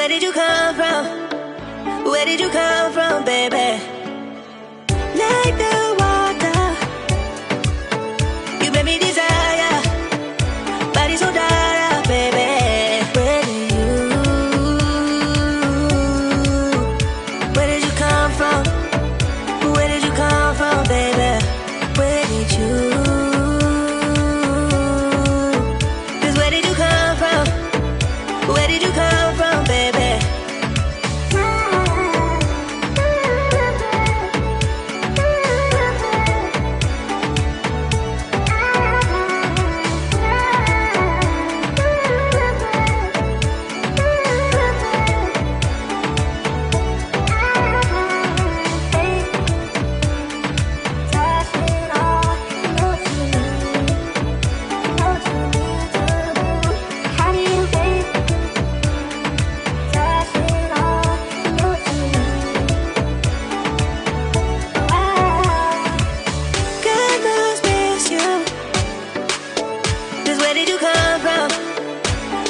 where did you come from? Where did you come from, baby? Like the water, you made me desire. Body so dark, baby. Where did you come from? Where did you come from, baby? Where did you? 'Cause where did you come from? Where did you come from, baby?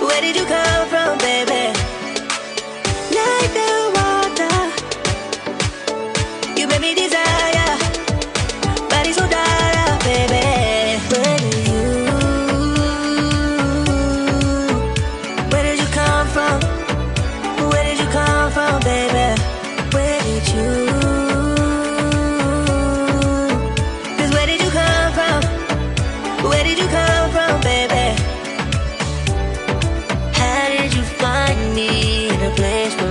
Where did you come from, baby? Like the water, you made me desire. Body so dark, baby. Where did you come from? Where did you come from, baby? Where did you? 'Cause where did you come from? Where did you come from, baby?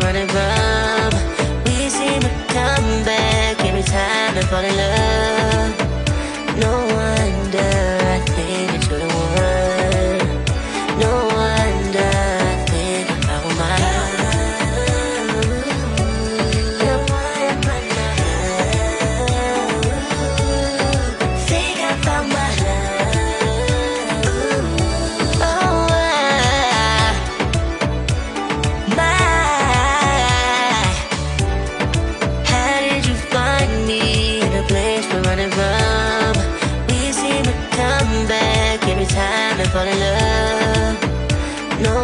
Running from, we seem to come back every time I fall in love. No wonder I think that you're the one. No wonder I think I found my love. Think I found my love. Every time I fall in love, no